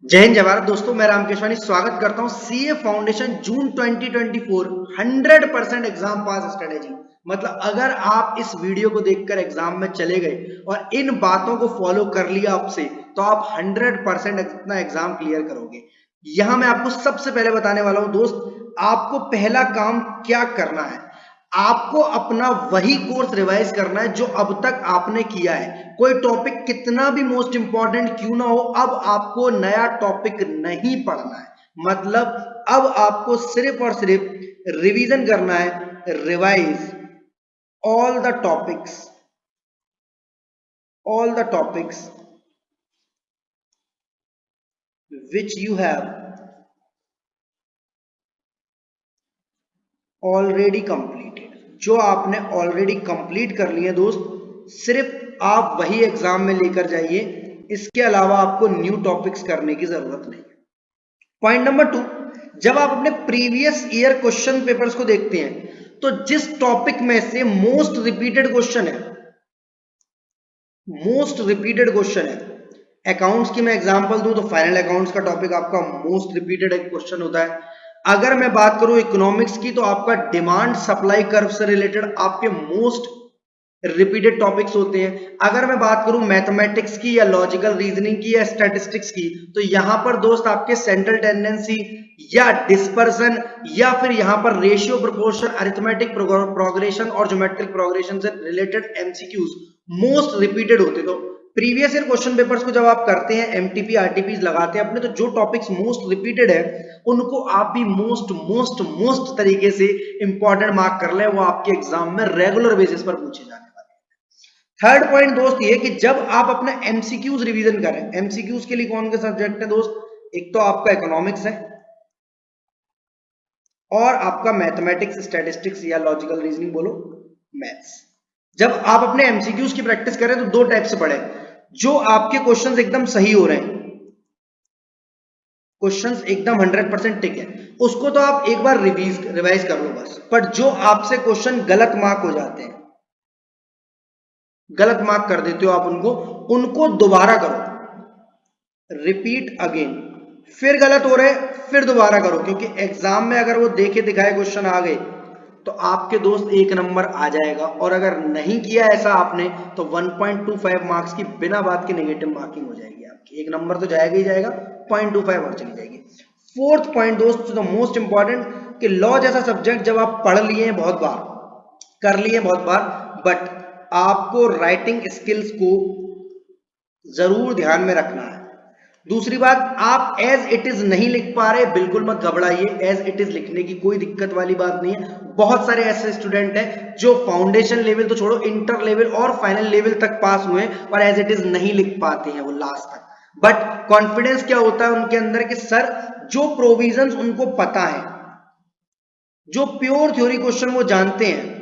जय हिंद जय भारत दोस्तों, मैं रामकेश वानी स्वागत करता हूं सीए फाउंडेशन जून 2024 100% एग्जाम पास स्ट्रेटेजी। मतलब अगर आप इस वीडियो को देखकर एग्जाम में चले गए और इन बातों को फॉलो कर लिया आपसे, तो आप 100% अपना एग्जाम क्लियर करोगे। यहां मैं आपको सबसे पहले बताने वाला हूं दोस्त, आपको पहला काम क्या करना है। आपको अपना वही कोर्स रिवाइज करना है जो अब तक आपने किया है। कोई टॉपिक कितना भी मोस्ट इंपॉर्टेंट क्यों ना हो, अब आपको नया टॉपिक नहीं पढ़ना है। मतलब अब आपको सिर्फ और सिर्फ रिवीजन करना है। Revise all the topics, all the topics which you have already completed। जो आपने ऑलरेडी कंप्लीट कर लिए दोस्त, सिर्फ आप वही एग्जाम में लेकर जाइए। इसके अलावा आपको न्यू टॉपिक्स करने की जरूरत नहीं है। पॉइंट नंबर 2, जब आप अपने प्रीवियस ईयर क्वेश्चन पेपर्स को देखते हैं, तो जिस टॉपिक में से मोस्ट रिपीटेड क्वेश्चन है, अकाउंट्स की मैं एग्जांपल दूं तो फाइनल अकाउंट्स का टॉपिक आपका मोस्ट रिपीटेड क्वेश्चन होता है। अगर मैं बात करूं इकोनॉमिक्स की, तो आपका डिमांड सप्लाई कर्व से रिलेटेड आपके मोस्ट रिपीटेड टॉपिक्स होते हैं। अगर मैं बात करूं मैथमेटिक्स की या लॉजिकल रीजनिंग की या स्टैटिस्टिक्स की, तो यहां पर दोस्त आपके सेंट्रल टेंडेंसी या डिस्पर्सन या फिर यहां पर रेशियो प्रोपोर्शन, अरिथमेटिक प्रोग्रेशन और ज्योमेट्रिक प्रोग्रेशन से रिलेटेड एमसीक्यूज मोस्ट रिपीटेड होते। तो प्रीवियस ईयर क्वेश्चन पेपर्स को जब आप करते हैं, एमटीपी आरटीपीज लगाते हैं अपने, तो जो टॉपिक्स मोस्ट रिपीटेड है उनको आप भी मोस्ट तरीके से इंपॉर्टेंट मार्क कर लें। वो आपके एग्जाम में रेगुलर बेसिस पर पूछे जाने वाले हैं। थर्ड पॉइंट दोस्त ये कि जब आप अपने एमसीक्यूज रिवीजन करें, एमसीक्यूज के लिए कौन के सब्जेक्ट है दोस्त, एक तो आपका इकोनॉमिक्स है और आपका मैथमेटिक्स, स्टैटिस्टिक्स या लॉजिकल रीजनिंग बोलो, मैथ्स। जब आप अपने एमसीक्यूज की प्रैक्टिस करें तो दो टाइप से पढ़े। जो आपके क्वेश्चंस एकदम सही हो रहे हैं, क्वेश्चंस एकदम 100% टिक है, उसको तो आप एक बार रिवाइज कर लो बस। पर जो आपसे क्वेश्चन गलत मार्क हो जाते हैं, गलत मार्क कर देते हो आप उनको दोबारा करो, रिपीट अगेन। फिर गलत हो रहे फिर दोबारा करो, क्योंकि एग्जाम में अगर वो देखे दिखाए क्वेश्चन आ गए तो आपके दोस्त एक नंबर आ जाएगा, और अगर नहीं किया ऐसा आपने तो 1.25 मार्क्स की बिना बात के नेगेटिव मार्किंग हो जाएगी आपकी। एक नंबर तो जाएगा ही जाएगा, 0.25 और चली जाएगी। फोर्थ पॉइंट दोस्त, द मोस्ट इंपॉर्टेंट, कि लॉ जैसा सब्जेक्ट जब आप पढ़ लिए हैं बहुत बार, कर लिए बहुत बार, बट आपको राइटिंग स्किल्स को जरूर ध्यान में रखना है। दूसरी बात, आप एज इट इज नहीं लिख पा रहे, बिल्कुल मत घबराइए। एज इट इज लिखने की कोई दिक्कत वाली बात नहीं है। बहुत सारे ऐसे स्टूडेंट हैं जो फाउंडेशन लेवल तो छोड़ो, इंटर लेवल और फाइनल लेवल तक पास हुए और एज इट इज नहीं लिख पाते हैं वो लास्ट तक। बट कॉन्फिडेंस क्या होता है उनके अंदर कि सर, जो प्रोविजंस उनको पता है, जो प्योर थ्योरी क्वेश्चन वो जानते हैं,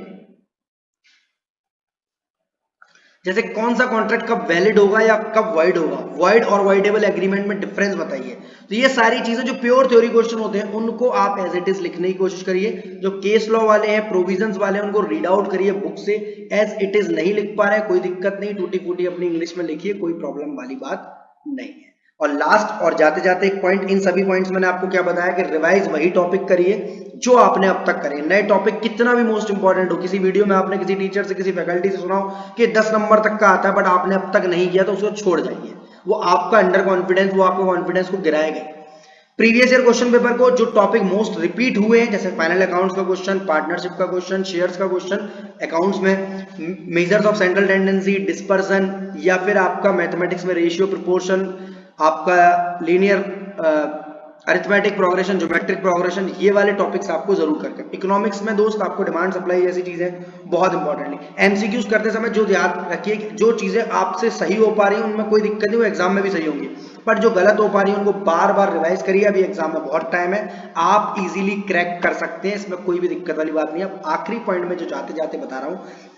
जैसे कौन सा कॉन्ट्रैक्ट कब वैलिड होगा या कब वाइड होगा, वाइड और वाइडेबल एग्रीमेंट में डिफरेंस बताइए। तो ये सारी चीजें जो प्योर थ्योरी क्वेश्चन होते हैं उनको आप एज इट इज लिखने की कोशिश करिए। जो केस लॉ वाले हैं, प्रोविजंस वाले हैं, उनको रीड आउट करिए बुक से। एज इट इज नहीं लिख पा रहे हैं, कोई दिक्कत नहीं, टूटी फूटी अपनी इंग्लिश में लिखिए, कोई प्रॉब्लम वाली बात नहीं है। और लास्ट और जाते जाते एक पॉइंट, इन सभी पॉइंट्स मैंने आपको क्या बताया कि रिवाइज वही टॉपिक करिए जो आपने अब तक करे। नए टॉपिक कितना भी मोस्ट इंपॉर्टेंट हो, किसी वीडियो में आपने किसी टीचर से, किसी फैकल्टी से सुना हो कि 10 नंबर तक का आता है बट आपने अब तक नहीं किया, तो उसको छोड़ जाइए। वो आपका अंडर कॉन्फिडेंस, वो आपको कॉन्फिडेंस को गिराएगा। प्रीवियस ईयर क्वेश्चन पेपर को जो टॉपिक मोस्ट रिपीट हुए हैं, जैसे फाइनल अकाउंट्स का क्वेश्चन, पार्टनरशिप का क्वेश्चन, शेयर्स का क्वेश्चन अकाउंट्स में, measures of central tendency, dispersion, या फिर आपका मैथमेटिक्स में रेशियो प्रोपोर्शन, आपका linear arithmetic progression, geometric progression, ये वाले टॉपिक्स आपको जरूर करके। इकोनॉमिक्स में दोस्त आपको डिमांड सप्लाई जैसी चीजें बहुत इंपॉर्टेंट है। एमसीक्यूज करते समय जो याद रखिए कि जो चीजें आपसे सही हो पा रही हैं उनमें कोई दिक्कत नहीं, वो एग्जाम में भी सही होंगी, पर जो गलत हो पा रही है उनको बार बार रिवाइज करिए। अभी एग्जाम में बहुत टाइम है, आप इजीली क्रैक कर सकते हैं, इसमें कोई भी दिक्कत वाली बात नहीं है। अब आखिरी पॉइंट में जो जाते जाते बता रहा हूं,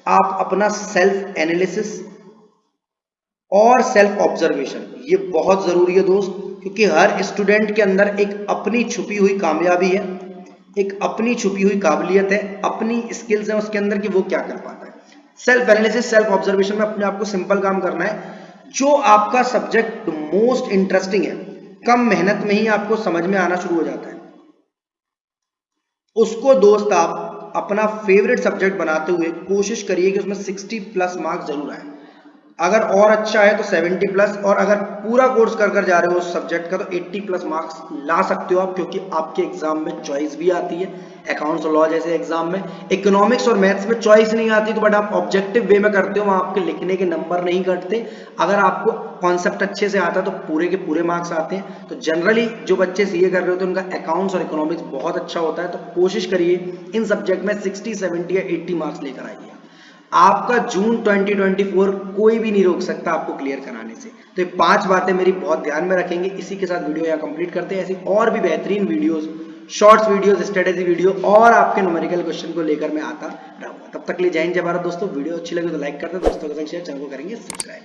आप अपना सेल्फ एनालिसिस और सेल्फ ऑब्जर्वेशन, ये बहुत जरूरी है दोस्त, क्योंकि हर स्टूडेंट के अंदर एक अपनी छुपी हुई कामयाबी है, एक अपनी छुपी हुई काबिलियत है, अपनी स्किल्स है उसके अंदर कि वो क्या कर पाता है। सेल्फ एनालिसिस, सेल्फ ऑब्जर्वेशन में अपने आप को सिंपल काम करना है। जो आपका सब्जेक्ट मोस्ट इंटरेस्टिंग है, कम मेहनत में ही आपको समझ में आना शुरू हो जाता है, उसको दोस्त आप अपना फेवरेट सब्जेक्ट बनाते हुए कोशिश करिए कि उसमें 60+ मार्क्स जरूर आए। अगर और अच्छा है तो 70+, और अगर पूरा कोर्स कर कर जा रहे हो उस सब्जेक्ट का तो 80+ मार्क्स ला सकते हो आप, क्योंकि आपके एग्जाम में चॉइस भी आती है। अकाउंट्स और लॉ जैसे एग्जाम में, इकोनॉमिक्स और मैथ्स में चॉइस नहीं आती, तो बट आप ऑब्जेक्टिव वे में करते हो, वहां आपके लिखने के नंबर नहीं कटते। अगर आपको कॉन्सेप्ट अच्छे से आता है तो पूरे के पूरे मार्क्स आते हैं। तो जनरली जो बच्चे सीए कर रहे होते हैं उनका अकाउंट्स और इकोनॉमिक्स बहुत अच्छा होता है। तो कोशिश करिए इन सब्जेक्ट में 60, 70 या 80 मार्क्स लेकर आइए। आपका जून 2024 कोई भी नहीं रोक सकता आपको क्लियर कराने से। तो ये 5 बातें मेरी बहुत ध्यान में रखेंगे। इसी के साथ वीडियो यहाँ कंप्लीट करते हैं। ऐसी और भी बेहतरीन videos, shorts videos, strategy video और आपके न्यूमेरिकल क्वेश्चन को लेकर मैं आता रहूंगा। तब तक के लिए जय हिंद, जय भारत दोस्तों। वीडियो अच्छी लगी तो लाइक करते हैं, दोस्तों के साथ शेयर, चैनल को करेंगे सब्सक्राइब।